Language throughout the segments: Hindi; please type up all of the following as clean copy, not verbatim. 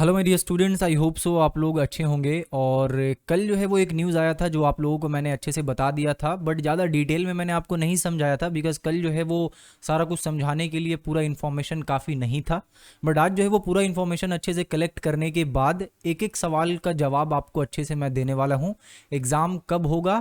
Hello my dear students, I hope so आप लोग अच्छे होंगे। और कल जो है वो एक न्यूज़ आया था जो आप लोगों को मैंने अच्छे से बता दिया था, बट ज़्यादा डिटेल में मैंने आपको नहीं समझाया था बिकॉज कल जो है वो सारा कुछ समझाने के लिए पूरा इन्फॉर्मेशन काफ़ी नहीं था। बट आज जो है वो पूरा इन्फॉर्मेशन अच्छे से कलेक्ट करने के बाद एक एक सवाल का जवाब आपको अच्छे से मैं देने वाला हूँ। एग्ज़ाम कब होगा,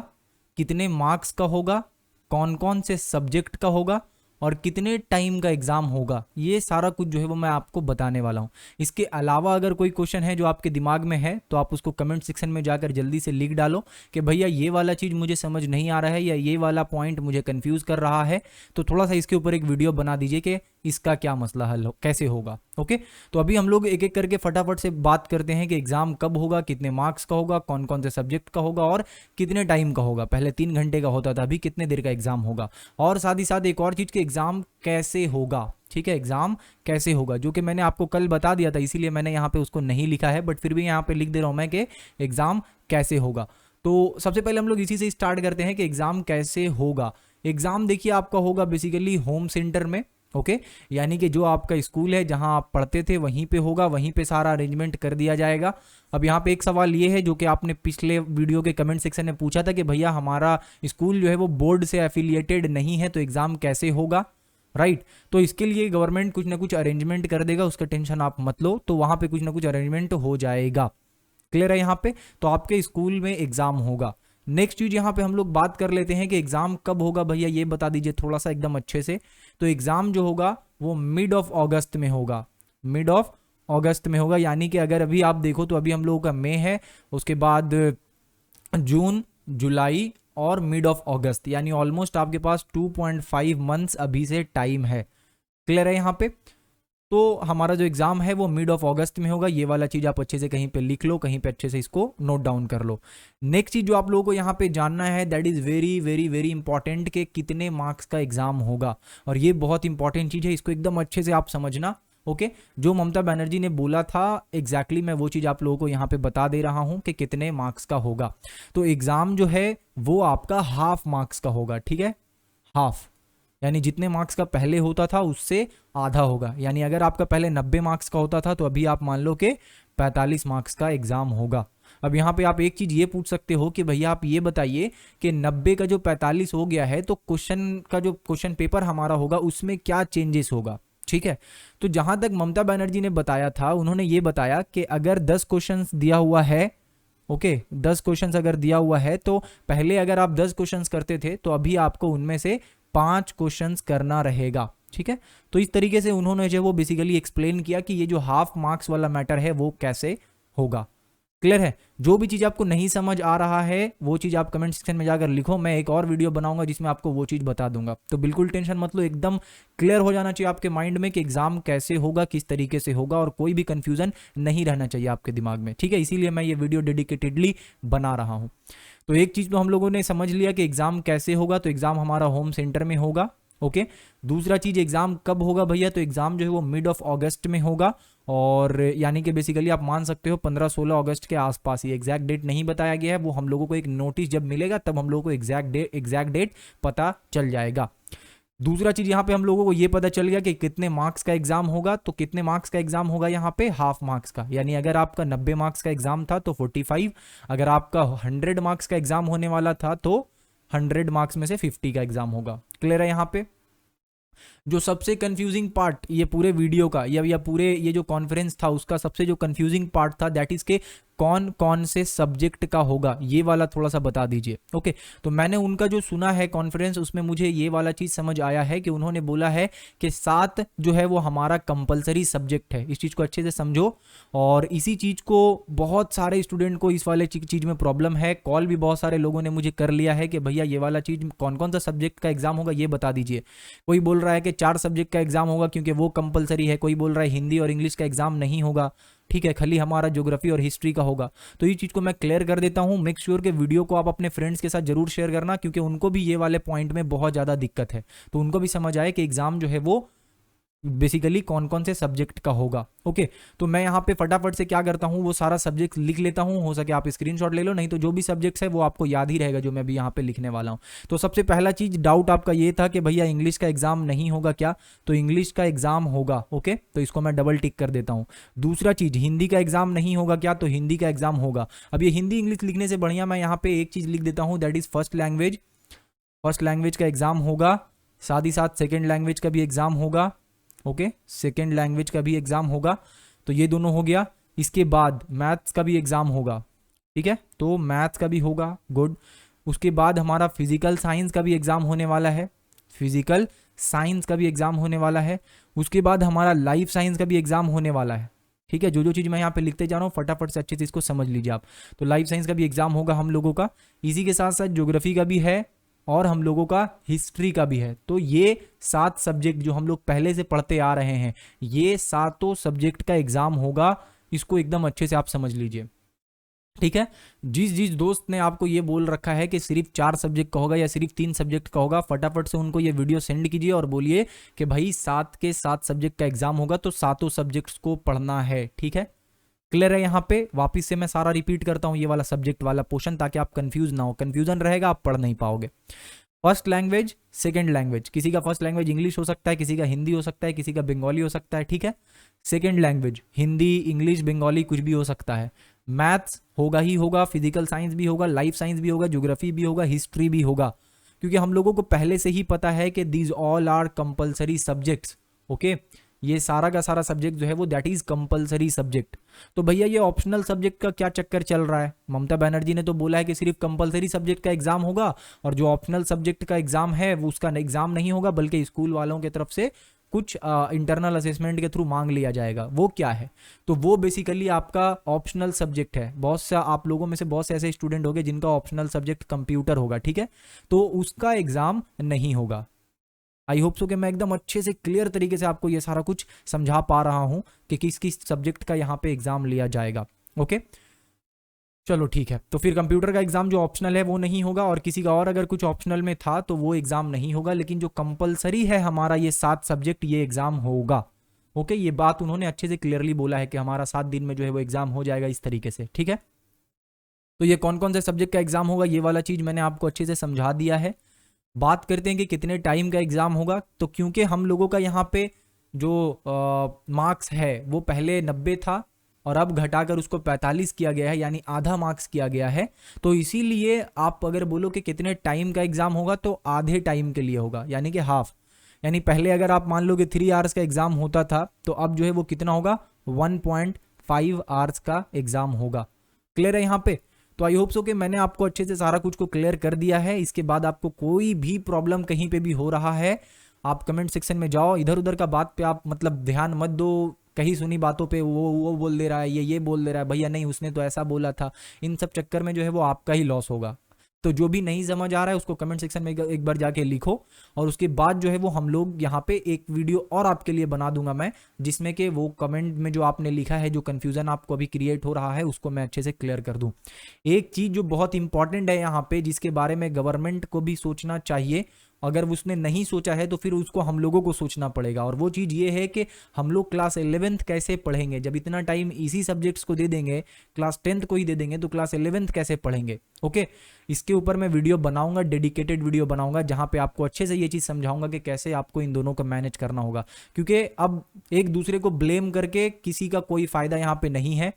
कितने मार्क्स का होगा, कौन कौन से सब्जेक्ट का होगा और कितने टाइम का एग्ज़ाम होगा, ये सारा कुछ जो है वो मैं आपको बताने वाला हूँ। इसके अलावा अगर कोई क्वेश्चन है जो आपके दिमाग में है तो आप उसको कमेंट सेक्शन में जाकर जल्दी से लिख डालो कि भैया ये वाला चीज़ मुझे समझ नहीं आ रहा है या ये वाला पॉइंट मुझे कंफ्यूज कर रहा है। तो थोड़ा सा इसके ऊपर एक वीडियो बना दीजिए कि इसका क्या मसला हल कैसे होगा। ओके, तो अभी हम लोग एक एक करके फटाफट से बात करते हैं कि एग्ज़ाम कब होगा, कितने मार्क्स का होगा, कौन कौन से सब्जेक्ट का होगा और कितने टाइम का होगा। पहले 3 घंटे का होता था, अभी कितने देर का एग्ज़ाम होगा। और साथ ही साथ एक और चीज़ कि एग्ज़ाम कैसे होगा। ठीक है, एग्ज़ाम कैसे होगा जो कि मैंने आपको कल बता दिया था, इसीलिए मैंने यहाँ पे उसको नहीं लिखा है, बट फिर भी यहाँ पे लिख दे रहा हूँ मैं कि एग्ज़ाम कैसे होगा। तो सबसे पहले हम लोग इसी से स्टार्ट करते हैं कि एग्ज़ाम कैसे होगा। एग्ज़ाम देखिए आपका होगा बेसिकली होम सेंटर में। ओके, यानी कि जो आपका स्कूल है जहां आप पढ़ते थे वहीं पे होगा, वहीं पे सारा अरेंजमेंट कर दिया जाएगा। अब यहाँ पे एक सवाल ये है जो कि आपने पिछले वीडियो के कमेंट सेक्शन में पूछा था कि भैया हमारा स्कूल जो है वो बोर्ड से एफिलिएटेड नहीं है तो एग्ज़ाम कैसे होगा। राइट, तो इसके लिए गवर्नमेंट कुछ ना कुछ अरेंजमेंट कर देगा, उसका टेंशन आप मत लो। तो वहाँ पे कुछ ना कुछ अरेंजमेंट हो जाएगा। क्लियर है यहाँ पे। तो आपके स्कूल में एग्ज़ाम होगा। नेक्स्ट चीज़ यहाँ पे हम लोग बात कर लेते हैं कि एग्ज़ाम कब होगा। भैया ये बता दीजिए थोड़ा सा एकदम अच्छे से। तो एग्ज़ाम जो होगा वो मिड ऑफ अगस्त में होगा। मिड ऑफ अगस्त में होगा, यानी कि अगर अभी आप देखो तो अभी हम लोगों का मई है, उसके बाद जून, जुलाई और मिड ऑफ अगस्त, यानी ऑलमोस्ट आपके पास 2.5 मंथ्स अभी से टाइम है। क्लियर है यहाँ पे। तो हमारा जो एग्ज़ाम है वो मिड ऑफ अगस्त में होगा। ये वाला चीज़ आप अच्छे से कहीं पे लिख लो, कहीं पे अच्छे से इसको नोट डाउन कर लो। नेक्स्ट चीज़ जो आप लोगों को यहाँ पे जानना है that is very very very important कि कितने मार्क्स का एग्ज़ाम होगा। और ये बहुत इंपॉर्टेंट चीज़ है, इसको एकदम अच्छे से आप समझना। ओके, जो ममता बनर्जी ने बोला था एग्जैक्टली मैं वो चीज़ आप लोगों को यहाँ पे बता दे रहा हूँ कि कितने मार्क्स का होगा। तो एग्ज़ाम जो है वो आपका हाफ मार्क्स का होगा। ठीक है, हाफ, यानी जितने मार्क्स का पहले होता था उससे आधा होगा। यानी अगर आपका पहले 90 मार्क्स का होता था तो अभी आप मान लो कि 45 मार्क्स का एग्ज़ाम होगा। अब यहाँ पे आप एक चीज़ ये पूछ सकते हो कि भैया आप ये बताइए कि 90 का जो 45 हो गया है तो क्वेश्चन का जो क्वेश्चन पेपर हमारा होगा उसमें क्या चेंजेस होगा। ठीक है, तो जहाँ तक ममता बनर्जी ने बताया था उन्होंने ये बताया कि अगर 10 क्वेश्चन दिया हुआ है, ओके 10 क्वेश्चंस अगर दिया हुआ है तो पहले अगर आप 10 क्वेश्चंस करते थे तो अभी आपको उनमें से 5 क्वेश्चंस करना रहेगा। ठीक है, तो इस तरीके से उन्होंने जो वो बेसिकली एक्सप्लेन किया कि ये जो हाफ मार्क्स वाला मैटर है वो कैसे होगा। क्लियर है। जो भी चीज़ आपको नहीं समझ आ रहा है वो चीज़ आप कमेंट सेक्शन में जाकर लिखो, मैं एक और वीडियो बनाऊंगा जिसमें आपको वो चीज़ बता दूंगा। तो बिल्कुल टेंशन मत लो, एकदम क्लियर हो जाना चाहिए आपके माइंड में कि एग्जाम कैसे होगा, किस तरीके से होगा, और कोई भी कंफ्यूजन नहीं रहना चाहिए आपके दिमाग में। ठीक है, इसीलिए मैं ये वीडियो डेडिकेटेडली बना रहा हूँ। तो एक चीज़ तो हम लोगों ने समझ लिया कि एग्ज़ाम कैसे होगा, तो एग्ज़ाम हमारा होम सेंटर में होगा। ओके, दूसरा चीज़ एग्ज़ाम कब होगा भैया, तो एग्ज़ाम जो है वो मिड ऑफ अगस्त में होगा। और यानी कि बेसिकली आप मान सकते हो 15-16 अगस्त के आसपास, ये एग्जैक्ट डेट नहीं बताया गया है, वो हम लोगों को एक नोटिस जब मिलेगा तब हम लोगों को एग्जैक्ट डेट पता चल जाएगा। दूसरा चीज़ यहाँ पे हम लोगों को ये पता चल गया कि कितने मार्क्स का एग्जाम होगा। तो कितने मार्क्स का एग्जाम होगा यहाँ पे, हाफ मार्क्स का, यानी अगर आपका 90 मार्क्स का एग्जाम था तो 45, अगर आपका 100 मार्क्स का एग्जाम होने वाला था तो 100 मार्क्स में से 50 का एग्जाम होगा। क्लियर है यहाँ पे। जो सबसे कंफ्यूजिंग पार्ट ये पूरे वीडियो का या पूरे ये जो कॉन्फ्रेंस था उसका सबसे जो कंफ्यूजिंग पार्ट था दैट इज के कौन कौन से सब्जेक्ट का होगा, ये वाला थोड़ा सा बता दीजिए। ओके, तो मैंने उनका जो सुना है कॉन्फ्रेंस उसमें मुझे ये वाला चीज़ समझ आया है कि उन्होंने बोला है कि 7 जो है वो हमारा कंपलसरी सब्जेक्ट है। इस चीज़ को अच्छे से समझो। और इसी चीज़ को बहुत सारे स्टूडेंट को इस वाले चीज़ में प्रॉब्लम है। कॉल भी बहुत सारे लोगों ने मुझे कर लिया है कि भैया ये वाला चीज़ कौन कौन सा सब्जेक्ट का एग्जाम होगा ये बता दीजिए। कोई बोल रहा है कि 4 सब्जेक्ट का एग्जाम होगा क्योंकि वो कंपलसरी है, कोई बोल रहा है हिंदी और इंग्लिश का एग्जाम नहीं होगा। ठीक है, खाली हमारा ज्योग्राफी और हिस्ट्री का होगा। तो ये चीज़ को मैं क्लियर कर देता हूँ। मेक श्योर के वीडियो को आप अपने फ्रेंड्स के साथ जरूर शेयर करना क्योंकि उनको भी ये वाले पॉइंट में बहुत ज़्यादा दिक्कत है, तो उनको भी समझ आए कि एग्जाम जो है वो बेसिकली कौन कौन से सब्जेक्ट का होगा। ओके, तो मैं यहाँ पे फटाफट से क्या करता हूँ, वो सारा सब्जेक्ट लिख लेता हूँ। हो सके आप स्क्रीनशॉट ले लो, नहीं तो जो भी सब्जेक्ट्स है वो आपको याद ही रहेगा जो मैं भी यहाँ पे लिखने वाला हूँ। तो सबसे पहला चीज डाउट आपका ये था कि भैया इंग्लिश का एग्जाम नहीं होगा क्या, तो इंग्लिश का एग्जाम होगा। ओके, तो इसको मैं डबल टिक कर देता हूँ। दूसरा चीज, हिंदी का एग्जाम नहीं होगा क्या, तो हिंदी का एग्जाम होगा। अब ये हिंदी इंग्लिश लिखने से बढ़िया मैं यहाँ पे एक चीज लिख देता हूँ, that is first language. First language का एग्जाम होगा, साथ ही साथ सेकेंड लैंग्वेज का भी एग्जाम होगा। ओके, सेकेंड लैंग्वेज का भी एग्जाम होगा, तो ये दोनों हो गया। इसके बाद मैथ्स का भी एग्जाम होगा, ठीक है, तो मैथ्स का भी होगा, गुड। उसके बाद हमारा फिजिकल साइंस का भी एग्जाम होने वाला है, फिजिकल साइंस का भी एग्जाम होने वाला है। उसके बाद हमारा लाइफ साइंस का भी एग्जाम होने वाला है, ठीक है। जो जो चीज़ मैं यहाँ पे लिखते जा रहा हूँ फटाफट से अच्छे से इसको समझ लीजिए आप। तो लाइफ साइंस का भी एग्जाम होगा हम लोगों का, इसी के साथ साथ ज्योग्राफी का भी है और हम लोगों का हिस्ट्री का भी है। तो ये 7 सब्जेक्ट जो हम लोग पहले से पढ़ते आ रहे हैं, ये सातों सब्जेक्ट का एग्जाम होगा। इसको एकदम अच्छे से आप समझ लीजिए, ठीक है। जिस जिस दोस्त ने आपको ये बोल रखा है कि सिर्फ 4 सब्जेक्ट का होगा या सिर्फ 3 सब्जेक्ट का होगा, फटाफट से उनको ये वीडियो सेंड कीजिए और बोलिए कि भाई 7 के 7 सब्जेक्ट का एग्जाम होगा, तो सातों सब्जेक्ट्स को पढ़ना है, ठीक है। क्लियर है यहाँ पे? वापिस से मैं सारा रिपीट करता हूँ ये वाला सब्जेक्ट वाला पोर्शन, ताकि आप कंफ्यूज ना हो। कंफ्यूजन रहेगा आप पढ़ नहीं पाओगे। फर्स्ट लैंग्वेज, सेकंड लैंग्वेज, किसी का फर्स्ट लैंग्वेज इंग्लिश हो सकता है, किसी का हिंदी हो सकता है, किसी का बंगाली हो सकता है, ठीक है। Second language Hindi, English, Bengali कुछ भी हो सकता है। मैथ्स होगा ही होगा, फिजिकल साइंस भी होगा, लाइफ साइंस भी होगा, ज्योग्राफी भी होगा, हिस्ट्री भी होगा, क्योंकि हम लोगों को पहले से ही पता है कि these all are compulsory subjects. Okay, ये सारा का सारा सब्जेक्ट जो है वो दैट इज कंपलसरी सब्जेक्ट। तो भैया ये ऑप्शनल सब्जेक्ट का क्या चक्कर चल रहा है? ममता बनर्जी ने तो बोला है कि सिर्फ कंपलसरी सब्जेक्ट का एग्जाम होगा और जो ऑप्शनल सब्जेक्ट का एग्जाम है वो उसका एग्जाम नहीं होगा, बल्कि स्कूल वालों की तरफ से कुछ इंटरनल असेसमेंट के थ्रू मांग लिया जाएगा। वो क्या है? तो वो बेसिकली आपका ऑप्शनल सब्जेक्ट है। बहुत सा आप लोगों में से बहुत से ऐसे स्टूडेंट होंगे जिनका ऑप्शनल सब्जेक्ट कंप्यूटर होगा, ठीक है, तो उसका एग्जाम नहीं होगा। आई होप सो कि मैं एकदम अच्छे से क्लियर तरीके से आपको ये सारा कुछ समझा पा रहा हूं कि किस किस सब्जेक्ट का यहाँ पे एग्जाम लिया जाएगा। ओके, चलो ठीक है। तो फिर कंप्यूटर का एग्जाम जो ऑप्शनल है वो नहीं होगा, और किसी का और अगर कुछ ऑप्शनल में था तो वो एग्जाम नहीं होगा, लेकिन जो कंपलसरी है हमारा ये 7 सब्जेक्ट, ये एग्जाम होगा। ओके, ये बात उन्होंने अच्छे से क्लियरली बोला है कि हमारा 7 दिन में जो है वो एग्जाम हो जाएगा इस तरीके से, ठीक है। तो ये कौन कौन से सब्जेक्ट का एग्जाम होगा, ये वाला चीज मैंने आपको अच्छे से समझा दिया है। बात करते हैं कि कितने टाइम का एग्जाम होगा। तो क्योंकि हम लोगों का यहाँ पे जो मार्क्स है वो पहले 90 था और अब घटाकर उसको 45 किया गया है, यानी आधा मार्क्स किया गया है, तो इसीलिए आप अगर बोलो कि कितने टाइम का एग्जाम होगा तो आधे टाइम के लिए होगा, यानी कि हाफ। यानी पहले अगर आप मान लो कि 3 आवर्स का एग्जाम होता था, तो अब जो है वो कितना होगा, 1.5 आवर्स का एग्जाम होगा। क्लियर है यहाँ पे? तो आई होप सो कि मैंने आपको अच्छे से सारा कुछ को क्लियर कर दिया है। इसके बाद आपको कोई भी प्रॉब्लम कहीं पे भी हो रहा है, आप कमेंट सेक्शन में जाओ। इधर उधर का बात पे आप मतलब ध्यान मत दो, कहीं सुनी बातों पे वो बोल दे रहा है, ये बोल दे रहा है, भैया नहीं उसने तो ऐसा बोला था। इन सब चक्कर में जो है वो आपका ही लॉस होगा। तो जो भी नहीं समझ आ रहा है उसको कमेंट सेक्शन में एक बार जाके लिखो, और उसके बाद जो है वो हम लोग यहाँ पे एक वीडियो और आपके लिए बना दूंगा मैं, जिसमें कि वो कमेंट में जो आपने लिखा है, जो कंफ्यूजन आपको अभी क्रिएट हो रहा है, उसको मैं अच्छे से क्लियर कर दूं। एक चीज जो बहुत इंपॉर्टेंट है यहाँ पे, जिसके बारे में गवर्नमेंट को भी सोचना चाहिए, अगर उसने नहीं सोचा है तो फिर उसको हम लोगों को सोचना पड़ेगा, और वो चीज़ ये है कि हम लोग क्लास 11th कैसे पढ़ेंगे। जब इतना टाइम इसी सब्जेक्ट्स को दे देंगे, क्लास 10th को ही दे देंगे, तो क्लास 11th कैसे पढ़ेंगे? ओके, इसके ऊपर मैं वीडियो बनाऊंगा, डेडिकेटेड वीडियो बनाऊंगा, जहां पे आपको अच्छे से ये चीज़ समझाऊंगा कि कैसे आपको इन दोनों को मैनेज करना होगा, क्योंकि अब एक दूसरे को ब्लेम करके किसी का कोई फायदा यहाँ पे नहीं है।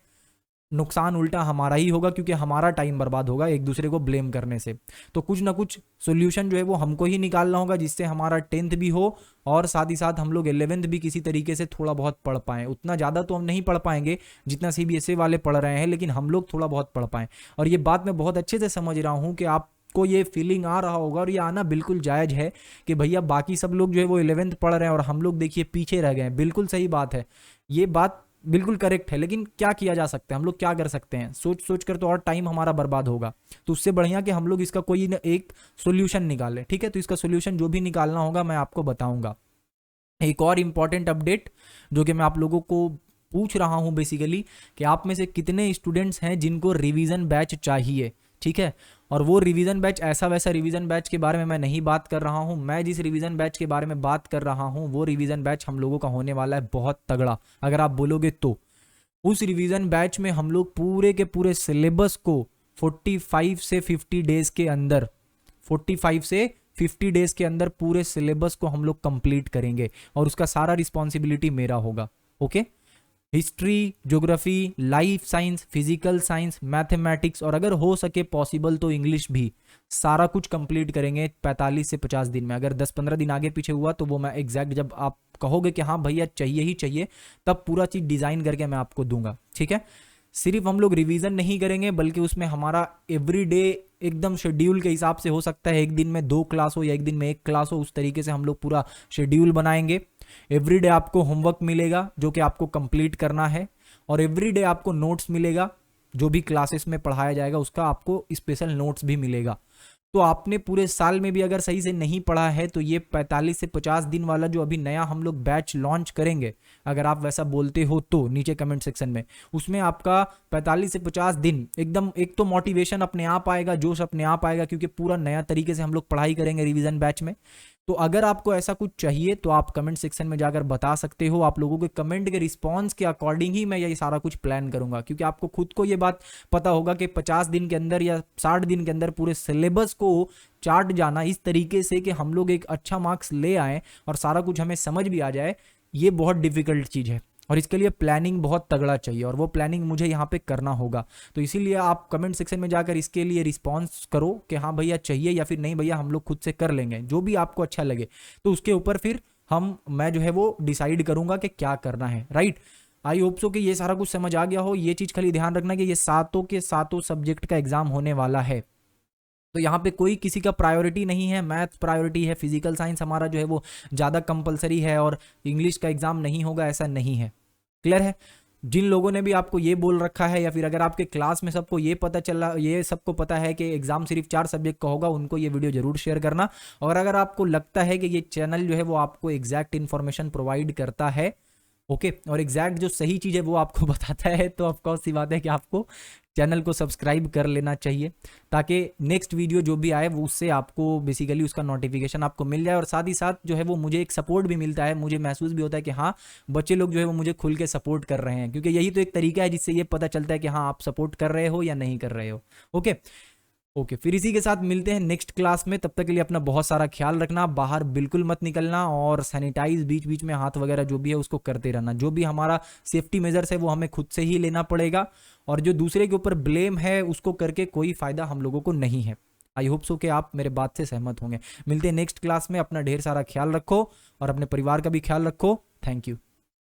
नुकसान उल्टा हमारा ही होगा, क्योंकि हमारा टाइम बर्बाद होगा एक दूसरे को ब्लेम करने से। तो कुछ ना कुछ सोल्यूशन जो है वो हमको ही निकालना होगा, जिससे हमारा 10th भी हो और साथ ही साथ हम लोग 11th भी किसी तरीके से थोड़ा बहुत पढ़ पाएं। उतना ज़्यादा तो हम नहीं पढ़ पाएंगे जितना CBSE वाले पढ़ रहे हैं, लेकिन हम लोग थोड़ा बहुत पढ़ पाएं। और ये बात मैं बहुत अच्छे से समझ रहा हूँ कि आप को ये फीलिंग आ रहा होगा, और ये आना बिल्कुल जायज़ है कि भैया बाकी सब लोग जो है वो 11th पढ़ रहे हैं और हम लोग देखिए पीछे रह गए हैं। बिल्कुल सही बात है, ये बात बिल्कुल करेक्ट है, लेकिन क्या किया जा सकता है, हम लोग क्या कर सकते हैं? सोच सोच कर तो और टाइम हमारा बर्बाद होगा। तो उससे बढ़िया कि हम लोग इसका कोई न एक सोल्यूशन निकालें, ठीक है। तो इसका सोल्यूशन जो भी निकालना होगा मैं आपको बताऊंगा। एक और इम्पॉर्टेंट अपडेट जो कि मैं आप लोगों को पूछ रहा हूं बेसिकली, कि आप में से कितने स्टूडेंट्स हैं जिनको रिवीजन बैच चाहिए, ठीक है। और वो रिवीजन बैच ऐसा वैसा रिवीजन बैच के बारे में मैं नहीं बात कर रहा हूँ। मैं जिस रिवीजन बैच के बारे में बात कर रहा हूँ वो रिवीजन बैच हम लोगों का होने वाला है बहुत तगड़ा, अगर आप बोलोगे तो। उस रिवीजन बैच में हम लोग पूरे के पूरे सिलेबस को 45 से 50 डेज के अंदर 45 से 50 डेज के अंदर पूरे सिलेबस को हम लोग कंप्लीट करेंगे और उसका सारा रिस्पॉन्सिबिलिटी मेरा होगा। Okay, history, geography, life science, physical science, mathematics और अगर हो सके पॉसिबल तो इंग्लिश भी, सारा कुछ कंप्लीट करेंगे 45 से 50 दिन में। अगर 10-15 दिन आगे पीछे हुआ तो वो मैं एग्जैक्ट जब आप कहोगे कि हाँ भैया चाहिए ही चाहिए, तब पूरा चीज़ डिज़ाइन करके मैं आपको दूंगा। ठीक है, सिर्फ हम लोग रिवीजन नहीं करेंगे बल्कि उसमें हमारा एवरीडे एकदम शेड्यूल के हिसाब से, हो सकता है एक दिन में 2 क्लास हो या एक दिन में 1 क्लास हो, उस तरीके से हम लोग पूरा शेड्यूल बनाएंगे। एवरीडे आपको होमवर्क मिलेगा जो कि आपको कंप्लीट करना है और एवरीडे आपको नोट्स मिलेगा, जो भी क्लासेस में पढ़ाया जाएगा उसका आपको स्पेशल नोट्स भी मिलेगा। तो आपने पूरे साल में भी अगर सही से नहीं पढ़ा है तो ये 45 से 50 दिन वाला जो अभी नया हम लोग बैच लॉन्च करेंगे, अगर आप वैसा बोलते हो तो नीचे कमेंट सेक्शन में, उसमें आपका 45 से 50 दिन एकदम, एक तो मोटिवेशन अपने आप आएगा, जोश अपने आप आएगा, क्योंकि पूरा नया तरीके से हम लोग पढ़ाई करेंगे रिवीजन बैच में। तो अगर आपको ऐसा कुछ चाहिए तो आप कमेंट सेक्शन में जाकर बता सकते हो। आप लोगों के कमेंट के रिस्पांस के अकॉर्डिंग ही मैं ये सारा कुछ प्लान करूंगा, क्योंकि आपको खुद को ये बात पता होगा कि 50 दिन के अंदर या 60 दिन के अंदर पूरे सिलेबस को चार्ट जाना इस तरीके से कि हम लोग एक अच्छा मार्क्स ले आए और सारा कुछ हमें समझ भी आ जाए, ये बहुत डिफिकल्ट चीज़ है और इसके लिए प्लानिंग बहुत तगड़ा चाहिए और वो प्लानिंग मुझे यहाँ पे करना होगा। तो इसीलिए आप कमेंट सेक्शन में जाकर इसके लिए रिस्पांस करो कि हाँ भैया चाहिए या फिर नहीं भैया हम लोग खुद से कर लेंगे, जो भी आपको अच्छा लगे। तो उसके ऊपर फिर मैं जो है वो डिसाइड करूंगा कि क्या करना है। राइट, आई होप सो कि ये सारा कुछ समझ आ गया हो। ये चीज़ खाली ध्यान रखना कि ये सातों के सातों सब्जेक्ट का एग्जाम होने वाला है, तो यहाँ पे कोई किसी का प्रायोरिटी नहीं है। मैथ प्रायोरिटी है, फिजिकल साइंस हमारा जो है वो ज़्यादा कंपलसरी है और इंग्लिश का एग्जाम नहीं होगा, ऐसा नहीं है। क्लियर है? जिन लोगों ने भी आपको ये बोल रखा है या फिर अगर आपके क्लास में सबको ये पता चला, ये सबको पता है कि एग्जाम सिर्फ 4 सब्जेक्ट का होगा, उनको ये वीडियो जरूर शेयर करना। और अगर आपको लगता है कि ये चैनल जो है वो आपको एग्जैक्ट इन्फॉर्मेशन प्रोवाइड करता है, ओके, और एग्जैक्ट जो सही चीज़ है वो आपको बताता है, तो ऑफकोर्स सी बात है कि आपको चैनल को सब्सक्राइब कर लेना चाहिए, ताकि नेक्स्ट वीडियो जो भी आए वो उससे आपको बेसिकली उसका नोटिफिकेशन आपको मिल जाए। और साथ ही साथ जो है वो मुझे एक सपोर्ट भी मिलता है, मुझे महसूस भी होता है कि हाँ बच्चे लोग जो है वो मुझे खुल के सपोर्ट कर रहे हैं, क्योंकि यही तो एक तरीका है जिससे ये पता चलता है कि हाँ आप सपोर्ट कर रहे हो या नहीं कर रहे हो। ओके, फिर इसी के साथ मिलते हैं नेक्स्ट क्लास में। तब तक के लिए अपना बहुत सारा ख्याल रखना, बाहर बिल्कुल मत निकलना और सैनिटाइज बीच बीच में हाथ वगैरह जो भी है उसको करते रहना। जो भी हमारा सेफ्टी मेजर्स है वो हमें खुद से ही लेना पड़ेगा और जो दूसरे के ऊपर ब्लेम है उसको करके कोई फायदा हम लोगों को नहीं है। आई होप सो कि आप मेरे बात से सहमत होंगे। मिलते हैं नेक्स्ट क्लास में। अपना ढेर सारा ख्याल रखो और अपने परिवार का भी ख्याल रखो। Thank you.